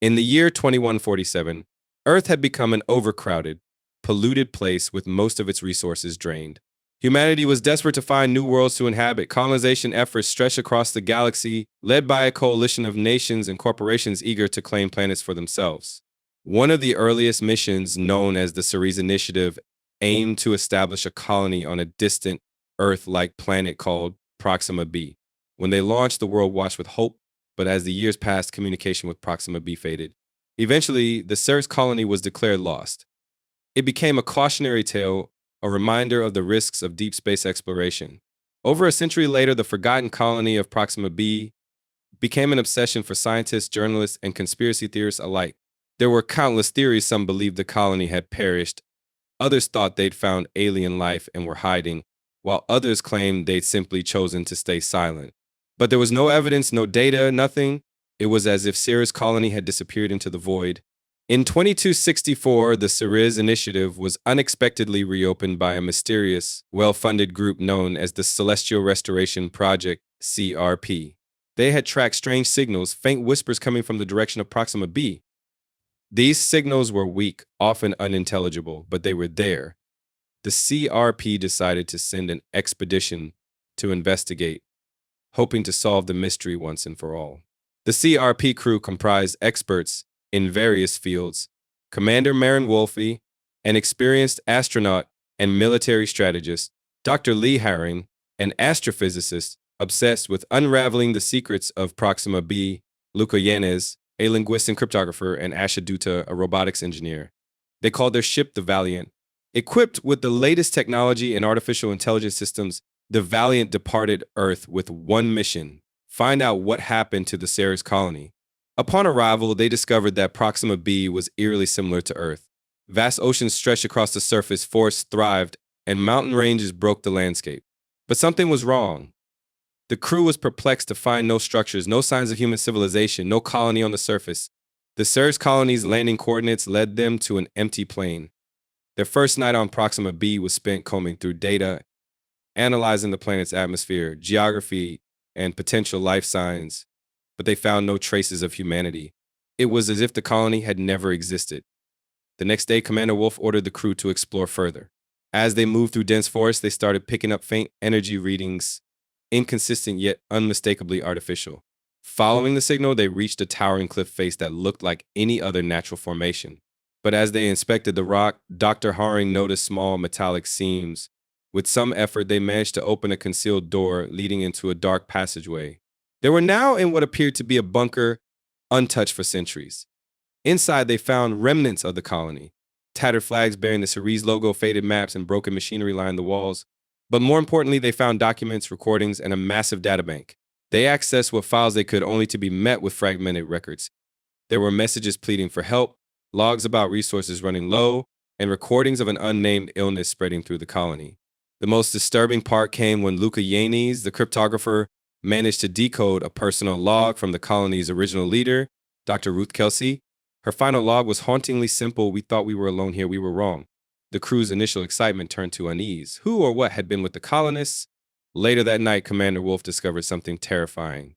In the year 2147, Earth had become an overcrowded, polluted place with most of its resources drained. Humanity was desperate to find new worlds to inhabit. Colonization efforts stretched across the galaxy, led by a coalition of nations and corporations eager to claim planets for themselves. One of the earliest missions, known as the Ceres Initiative, aimed to establish a colony on a distant Earth-like planet called Proxima B. When they launched, the world watched with hope, but as the years passed, communication with Proxima B faded. Eventually, the Ceres colony was declared lost. It became a cautionary tale, a reminder of the risks of deep space exploration. Over a century later, the forgotten colony of Proxima B became an obsession for scientists, journalists, and conspiracy theorists alike. There were countless theories. Some believed the colony had perished. Others thought they'd found alien life and were hiding, while others claimed they'd simply chosen to stay silent. But there was no evidence, no data, nothing. It was as if Ceres colony had disappeared into the void. In 2264, the Ceres Initiative was unexpectedly reopened by a mysterious, well-funded group known as the Celestial Restoration Project, CRP. They had tracked strange signals, faint whispers coming from the direction of Proxima B. These signals were weak, often unintelligible, but they were there. The CRP decided to send an expedition to investigate, hoping to solve the mystery once and for all. The CRP crew comprised experts in various fields: Commander Marin Wolfe, an experienced astronaut and military strategist; Dr. Lee Haring, an astrophysicist obsessed with unraveling the secrets of Proxima B; Luca Yanez, a linguist and cryptographer; and Asha Dutta, a robotics engineer. They called their ship the Valiant. Equipped with the latest technology and artificial intelligence systems, the Valiant departed Earth with one mission: find out what happened to the Ceres colony. Upon arrival, they discovered that Proxima B was eerily similar to Earth. Vast oceans stretched across the surface, forests thrived, and mountain ranges broke the landscape. But something was wrong. The crew was perplexed to find no structures, no signs of human civilization, no colony on the surface. The Ceres colony's landing coordinates led them to an empty plain. Their first night on Proxima B was spent combing through data, analyzing the planet's atmosphere, geography, and potential life signs, but they found no traces of humanity. It was as if the colony had never existed. The next day, Commander Wolfe ordered the crew to explore further. As they moved through dense forests, they started picking up faint energy readings, inconsistent yet unmistakably artificial. Following the signal, they reached a towering cliff face that looked like any other natural formation. But as they inspected the rock, Dr. Haring noticed small metallic seams. With some effort, they managed to open a concealed door leading into a dark passageway. They were now in what appeared to be a bunker, untouched for centuries. Inside, they found remnants of the colony. Tattered flags bearing the Ceres logo, faded maps, and broken machinery lined the walls. But more importantly, they found documents, recordings, and a massive databank. They accessed what files they could, only to be met with fragmented records. There were messages pleading for help, logs about resources running low, and recordings of an unnamed illness spreading through the colony. The most disturbing part came when Luca Yanez, the cryptographer, managed to decode a personal log from the colony's original leader, Dr. Ruth Kelsey. Her final log was hauntingly simple: "We thought we were alone here, we were wrong." The crew's initial excitement turned to unease. Who or what had been with the colonists? Later that night, Commander Wolfe discovered something terrifying.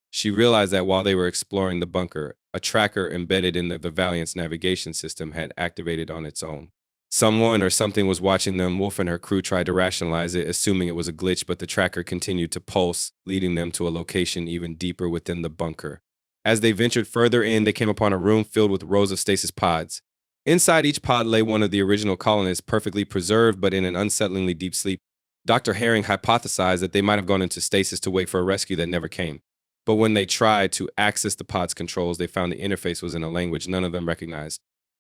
She realized that while they were exploring the bunker, a tracker embedded in the Valiant's navigation system had activated on its own. Someone or something was watching them. Wolfe and her crew tried to rationalize it, assuming it was a glitch, but the tracker continued to pulse, leading them to a location even deeper within the bunker. As they ventured further in, they came upon a room filled with rows of stasis pods. Inside each pod lay one of the original colonists, perfectly preserved but in an unsettlingly deep sleep. Dr. Haring hypothesized that they might have gone into stasis to wait for a rescue that never came. But when they tried to access the pod's controls, they found the interface was in a language none of them recognized.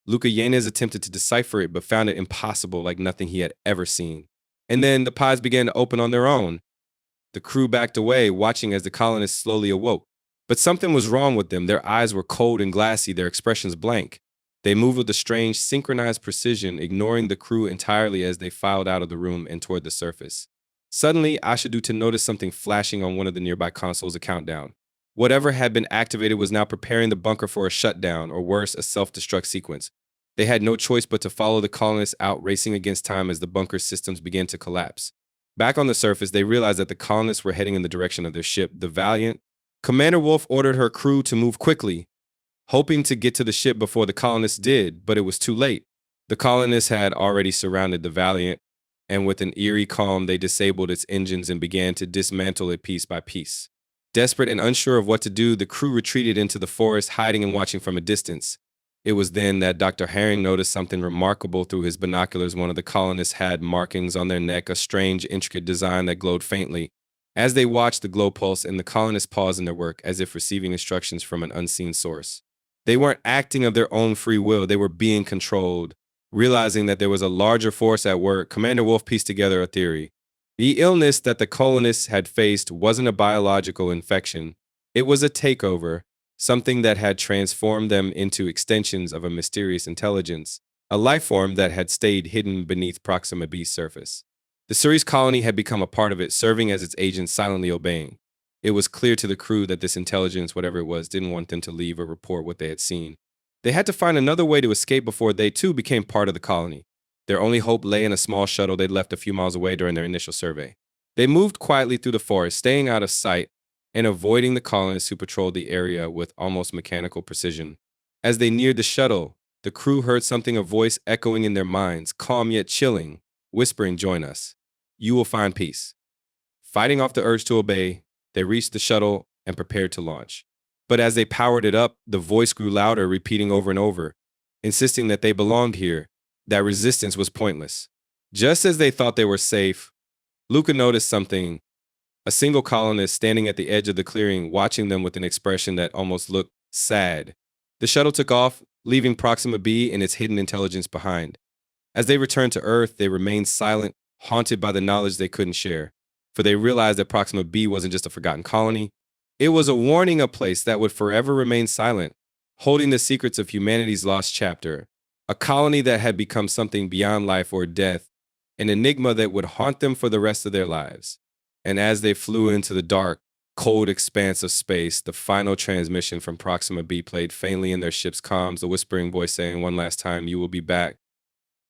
Luca Yanez attempted to decipher it, but found it impossible, like nothing he had ever seen. And then the pods began to open on their own. The crew backed away, watching as the colonists slowly awoke. But something was wrong with them. Their eyes were cold and glassy, their expressions blank. They moved with a strange, synchronized precision, ignoring the crew entirely as they filed out of the room and toward the surface. Suddenly, Asha Dutta noticed something flashing on one of the nearby consoles: a countdown. Whatever had been activated was now preparing the bunker for a shutdown, or worse, a self-destruct sequence. They had no choice but to follow the colonists out, racing against time as the bunker's systems began to collapse. Back on the surface, they realized that the colonists were heading in the direction of their ship, the Valiant. Commander Wolfe ordered her crew to move quickly. hoping to get to the ship before the colonists did, but it was too late. The colonists had already surrounded the Valiant, and with an eerie calm, they disabled its engines and began to dismantle it piece by piece. Desperate and unsure of what to do, the crew retreated into the forest, hiding and watching from a distance. It was then that Dr. Herring noticed something remarkable through his binoculars. One of the colonists had markings on their neck, a strange, intricate design that glowed faintly. As they watched, the glow pulsed, and the colonists paused in their work, as if receiving instructions from an unseen source. They weren't acting of their own free will, they were being controlled. Realizing that there was a larger force at work, Commander Wolf pieced together a theory. The illness that the colonists had faced wasn't a biological infection. It was a takeover, something that had transformed them into extensions of a mysterious intelligence, a life form that had stayed hidden beneath Proxima B's surface. The Ceres colony had become a part of it, serving as its agents, silently obeying. It was clear to the crew that this intelligence, whatever it was, didn't want them to leave or report what they had seen. They had to find another way to escape before they too became part of the colony. Their only hope lay in a small shuttle they'd left a few miles away during their initial survey. They moved quietly through the forest, staying out of sight and avoiding the colonists who patrolled the area with almost mechanical precision. As they neared the shuttle, the crew heard something, a voice echoing in their minds, calm yet chilling, whispering, "Join us. You will find peace." Fighting off the urge to obey, they reached the shuttle and prepared to launch. But as they powered it up, the voice grew louder, repeating over and over, insisting that they belonged here, that resistance was pointless. Just as they thought they were safe, Luca noticed something. A single colonist standing at the edge of the clearing, watching them with an expression that almost looked sad. The shuttle took off, leaving Proxima B and its hidden intelligence behind. As they returned to Earth, they remained silent, haunted by the knowledge they couldn't share. For they realized that Proxima B wasn't just a forgotten colony. It was a warning, a place that would forever remain silent, holding the secrets of humanity's lost chapter. A colony that had become something beyond life or death, an enigma that would haunt them for the rest of their lives. And as they flew into the dark, cold expanse of space, the final transmission from Proxima B played faintly in their ship's comms, the whispering voice saying one last time, "You will be back."